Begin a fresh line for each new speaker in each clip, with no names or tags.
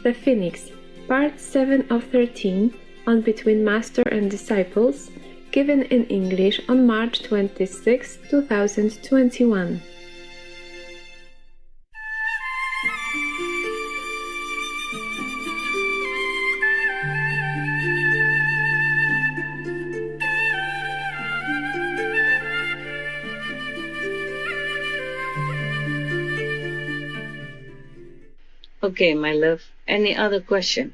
The Phoenix, Part 7 of 13, on Between Master and Disciples, given in English on March 26, 2021.
Okay, my love. Any other question?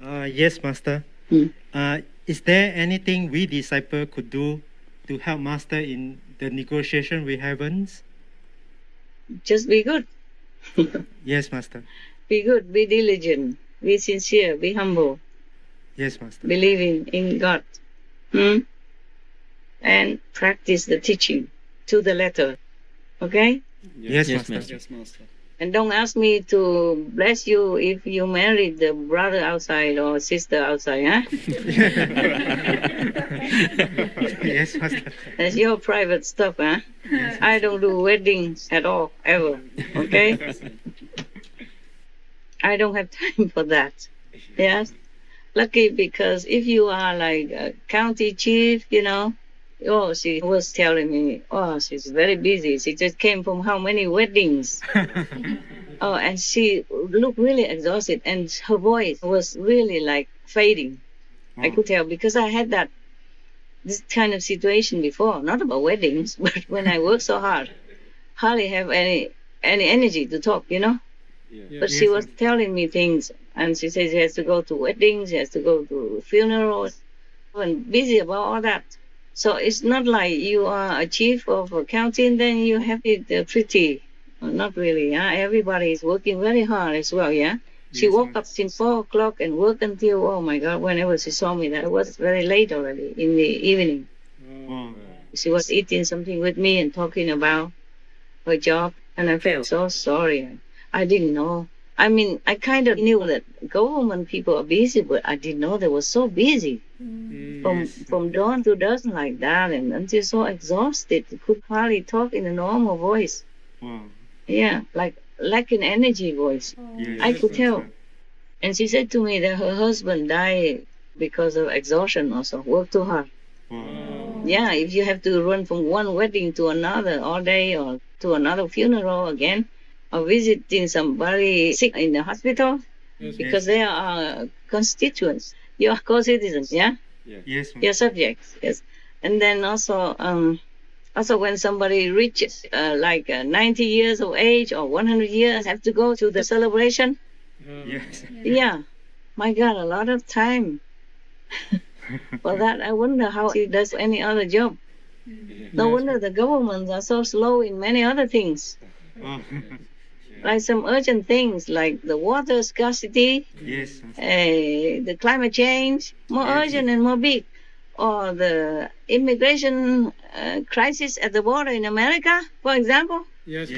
Yes, Master. Is there anything we disciple could do to help Master in the negotiation with heavens?
Just be good.
Yes, Master.
Be good, be diligent, be sincere, be humble,
Yes, Master.
believing in God. And practice the teaching to the letter. Okay?
Yes, Master.
Yes, Master.
And don't ask me to bless you if you married the brother outside or sister outside, huh?
Yes, Master.
That's your private stuff, huh? I don't do weddings at all, ever. Okay? I don't have time for that. Yes? Lucky because if you are like a county chief, oh, she was telling me, oh, she's very busy. She just came from how many weddings? Oh, and she looked really exhausted, and her voice was really like fading. I could tell because I had this kind of situation before, not about weddings, but when I work so hard, hardly have any energy to talk, But she was telling me things, and she says she has to go to weddings, she has to go to funerals, and busy about all that. So it's not like you are a chief of a county and then you have it pretty. Not really, yeah. Everybody is working very hard as well, yeah. She woke up since 4 o'clock and worked until, oh my God, whenever she saw me, that was very late already in the evening. She was eating something with me and talking about her job, and I felt so sorry. I didn't know. I mean, I kind of knew that government people are busy, but I didn't know they were so busy. From dawn to dusk like that, and until so exhausted, could hardly talk in a normal voice. Yeah, like lacking energy voice. I could tell. And she said to me that her husband died because of exhaustion also, worked too hard. Yeah, if you have to run from one wedding to another all day or to another funeral again, or visiting somebody sick in the hospital, because they are constituents. You are co-citizens, yeah?
Yes.
Your subjects, yes. And then also when somebody reaches 90 years of age or 100 years, have to go to the celebration.
Yes.
Yeah, my God, a lot of time. For that, I wonder how he does any other job. No wonder the governments are so slow in many other things. Like some urgent things like the water scarcity, the climate change, more urgent and more big, or the immigration crisis at the border in America, for example.
Yes.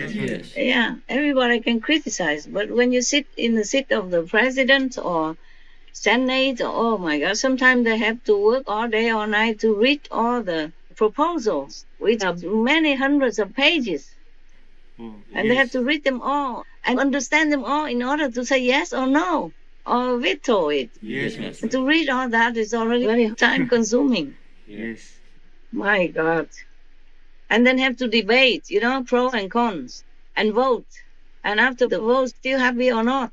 Yeah, everybody can criticize, but when you sit in the seat of the president or Senate, oh my God, sometimes they have to work all day, all night to read all the proposals, which are many hundreds of pages. And they have to read them all and understand them all in order to say yes or no or veto it.
Yes.
And to read all that is already very time consuming.
Yes.
My God. And then have to debate, pros and cons, and vote. And after the vote, still happy or not.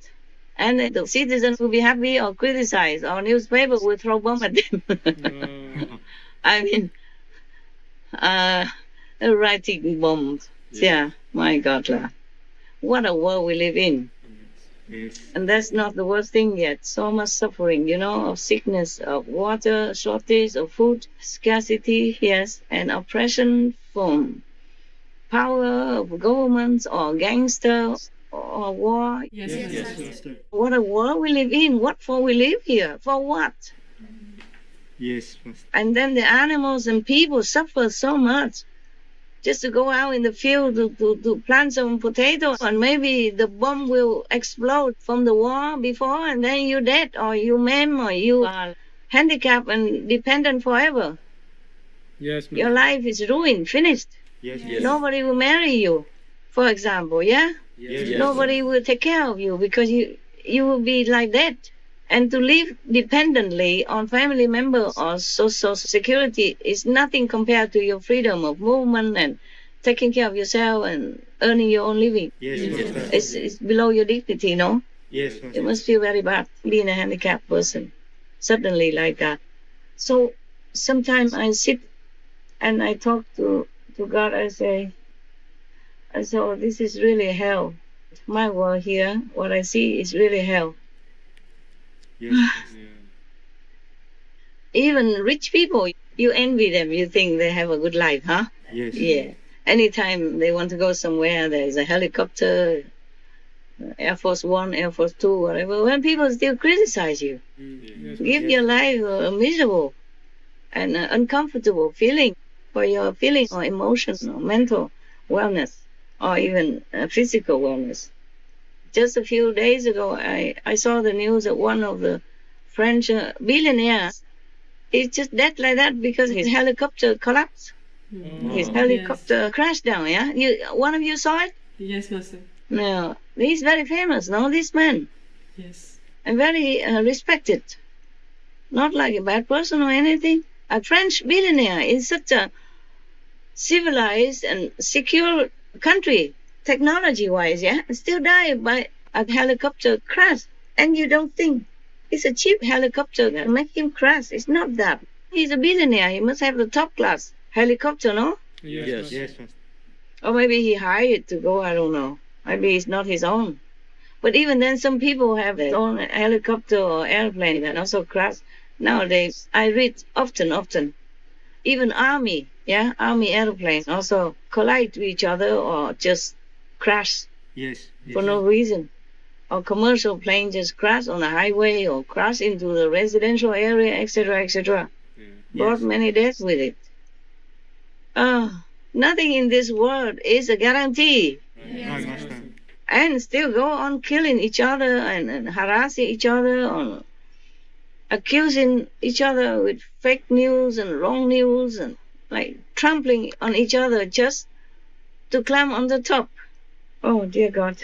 And the citizens will be happy or criticize, or newspaper will throw bomb at them. I mean, writing bombs. Yeah, my God. What a world we live in.
Yes.
And that's not the worst thing yet. So much suffering, of sickness, of water shortage, of food scarcity, yes, and oppression from power of governments or gangsters or war.
Yes.
What a world we live in. What for we live here? For what?
Yes, Master.
And then the animals and people suffer so much. Just to go out in the field to plant some potatoes, and maybe the bomb will explode from the war before, and then you're dead, or you maim, or you are handicapped and dependent forever.
Yes.
Your life is ruined, finished.
Yes.
Nobody will marry you, for example, yeah?
Yes.
Nobody will take care of you because you will be like that. And to live dependently on family member or social security is nothing compared to your freedom of movement and taking care of yourself and earning your own living.
Yes, Master.
It's below your dignity, no?
Yes, Master.
You must feel very bad being a handicapped person, suddenly like that. So sometimes I sit and I talk to God. I say, oh, this is really hell. My world here, what I see is really hell.
Yes, Master.
Even rich people, you envy them. You think they have a good life, huh?
Yes.
Yeah. Anytime they want to go somewhere, there is a helicopter, Air Force One, Air Force Two, whatever. When people still criticize you, give your life a miserable and uncomfortable feeling for your feeling or emotion or mental wellness or even physical wellness. Just a few days ago, I saw the news that one of the French billionaires is just dead like that because his helicopter collapsed. His helicopter crashed down, yeah? One of you saw it?
Yes, Master.
No. He's very famous, no, this man?
Yes.
And very respected. Not like a bad person or anything. A French billionaire in such a civilized and secure country, technology-wise, yeah? Still died by a helicopter crash. And you don't think it's a cheap helicopter that make him crash. It's not that. He's a billionaire. He must have the top class helicopter, no?
Yes.
Yes, Master.
Or maybe he hired to go, I don't know. Maybe it's not his own. But even then, some people have their own helicopter or airplane that also crash. Nowadays, I read often. Even army airplanes also collide to each other or just crash
Yes.
for no reason. Or commercial plane just crash on the highway or crash into the residential area, etc., etc. Brought many deaths with it. Nothing in this world is a guarantee.
Right, Master.
And still go on killing each other and harassing each other, or accusing each other with fake news and wrong news and like trampling on each other just to climb on the top. Oh, dear God.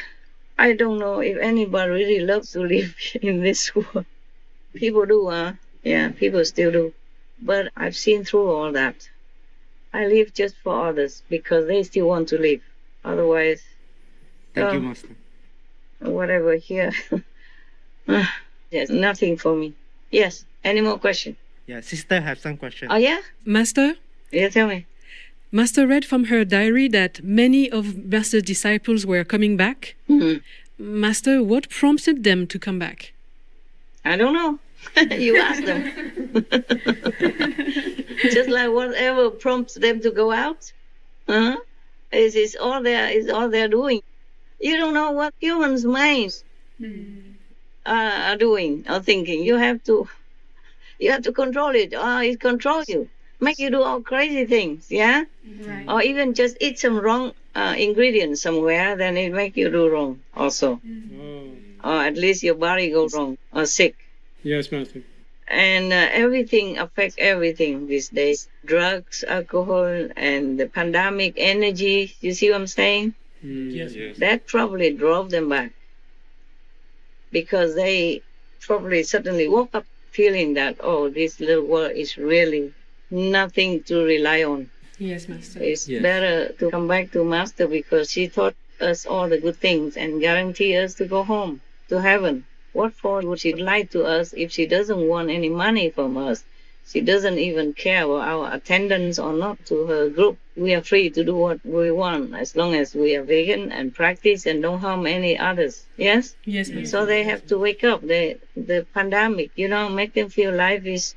I don't know if anybody really loves to live in this world. People do, yeah, people still do. But I've seen through all that. I live just for others because they still want to live. Otherwise,
Thank you, Master.
whatever here, there's nothing for me. Yes, any more questions?
Yeah, sister have some questions.
Oh, yeah?
Master,
Yeah, tell me.
Master read from her diary that many of Master's disciples were coming back.
Mhm.
Master, what prompted them to come back?
I don't know. You ask them. Just like whatever prompts them to go out. Is all they're doing. You don't know what humans' minds are doing or thinking. You have to control it, or it controls you, make you do all crazy things, yeah.
Right.
Or even just eat some wrong ingredients somewhere, then it make you do wrong also, or at least your body go wrong or sick.
Yes, Master.
And everything affects everything these days. Drugs, alcohol, and the pandemic energy. You see what I'm saying?
Yes.
That probably drove them back. Because they probably suddenly woke up feeling that, oh, this little world is really nothing to rely on.
Yes, Master.
It's better to come back to Master because she taught us all the good things and guarantee us to go home, to heaven. What for would she lie to us if she doesn't want any money from us? She doesn't even care about our attendance or not to her group. We are free to do what we want as long as we are vegan and practice and don't harm any others. Yes?
Yes, Master.
So they have to wake up. The pandemic, make them feel life is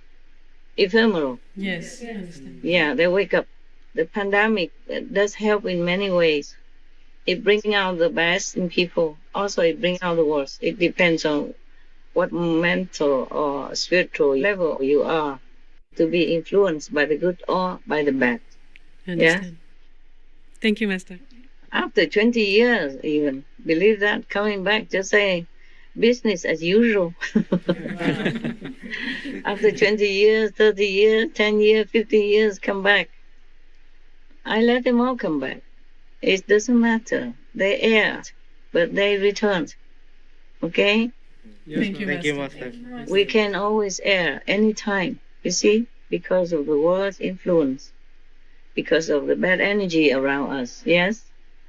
ephemeral.
Yes, I understand.
Yeah, they wake up. The pandemic does help in many ways. It brings out the best in people. Also, it brings out the worst. It depends on what mental or spiritual level you are to be influenced by the good or by the bad.
I understand. Thank you, Master.
After 20 years even, believe that, coming back, just say business as usual. After 20 years, 30 years, 10 years, 15 years, come back. I let them all come back. It doesn't matter. They erred, but they returned. Okay?
Yes,
Thank you,
Thank you,
Master.
Master.
We can always err anytime, you see, because of the world's influence, because of the bad energy around us, yes?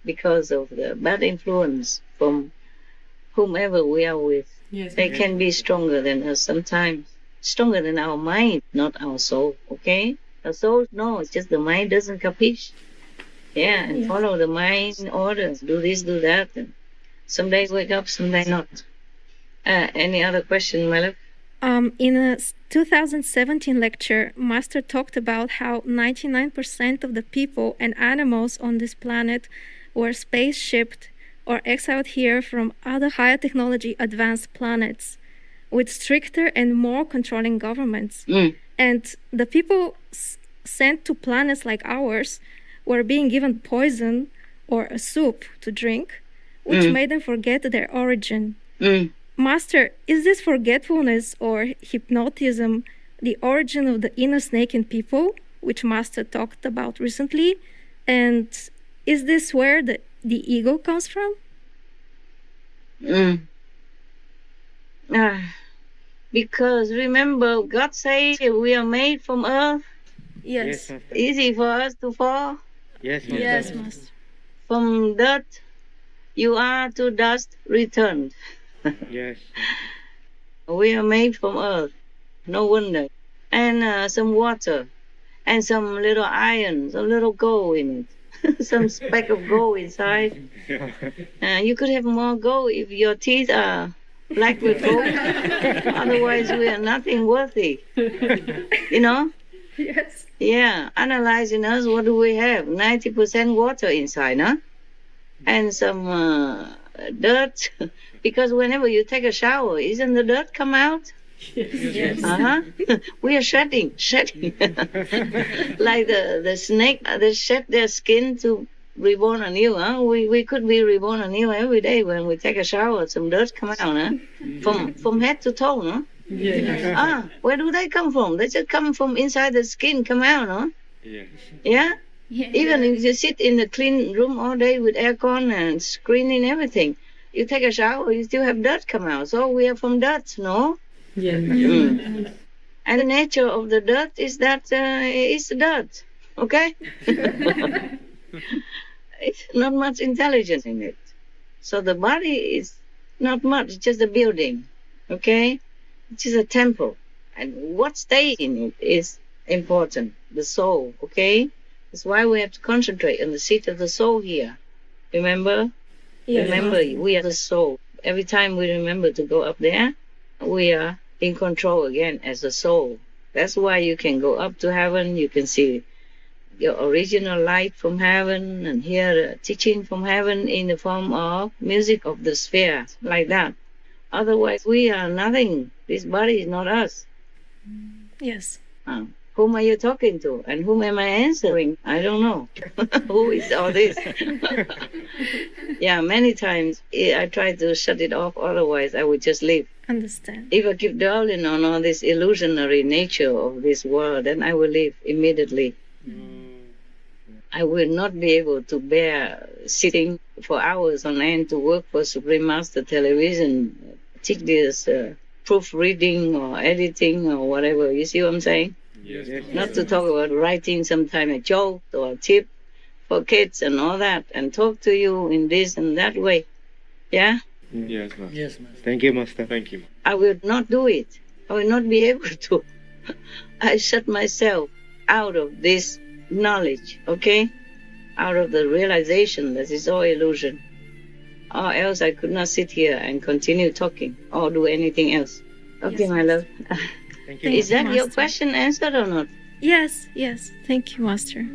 Because of the bad influence from whomever we are with.
Yes,
They can be stronger than us sometimes, stronger than our mind, not our soul, okay? Our soul, no, it's just the mind doesn't capiche. Yeah, and follow the mind orders, do this, do that. And some days wake up, some days not. Any other question, my love?
In a 2017 lecture, Master talked about how 99% of the people and animals on this planet were space-shipped or exiled here from other higher technology advanced planets with stricter and more controlling governments. And the people sent to planets like ours were being given poison or a soup to drink, which made them forget their origin. Master, is this forgetfulness or hypnotism the origin of the inner snake in people, which Master talked about recently? And is this where the ego comes from?
Because remember, God said we are made from earth.
Yes.
Master.
Easy for us to fall.
Yes, Master.
Yes, Master.
From dirt, you are to dust returned.
Yes.
We are made from earth. No wonder. And some water. And some little iron, some little gold in it. Some speck of gold inside. You could have more gold if your teeth are black with gold. Otherwise, we are nothing worthy. You know?
Yes.
Yeah. Analyzing us, what do we have? 90% water inside, huh? And some dirt. Because whenever you take a shower, isn't the dirt come out?
Yes.
We are shedding. Like the snake, they shed their skin to reborn anew. Huh? We could be reborn anew every day when we take a shower. Some dirt come out, huh? From head to toe, huh?
Yes.
Where do they come from? They just come from inside the skin, come out, huh? Yeah. Even if you sit in the clean room all day with aircon and screen and everything, you take a shower, you still have dirt come out. So we are from dirt, no?
Yes.
And the nature of the dirt is that it's dirt, okay? It's not much intelligence in it. So the body is not much, it's just a building, okay? It's just a temple. And what stays in it is important, the soul, okay? That's why we have to concentrate on the seat of the soul here. Remember?
Yes.
Remember, we are the soul. Every time we remember to go up there, we are in control again as a soul. That's why you can go up to heaven, you can see your original light from heaven and hear teaching from heaven in the form of music of the sphere, like that. Otherwise, we are nothing. This body is not us.
Yes.
Whom are you talking to? And whom am I answering? I don't know. Who is all this? Yeah, many times I try to shut it off, otherwise I would just leave.
Understand.
If I keep dwelling on all this illusionary nature of this world, then I will leave immediately. I will not be able to bear sitting for hours on end to work for Supreme Master Television, teach this proofreading or editing or whatever. You see what I'm saying?
Yes.
Not to talk about writing sometime a joke or a tip for kids and all that, and talk to you in this and that way. Yeah?
Yes, Master.
Yes, Master. Thank you, Master.
Thank you.
I will not do it. I will not be able to. I shut myself out of this knowledge, okay? Out of the realization that it's all illusion. Or else I could not sit here and continue talking or do anything else. Okay,
Yes,
my love.
Thank you.
Is that your
Master.
question answered or not?
Yes. Thank you, Master.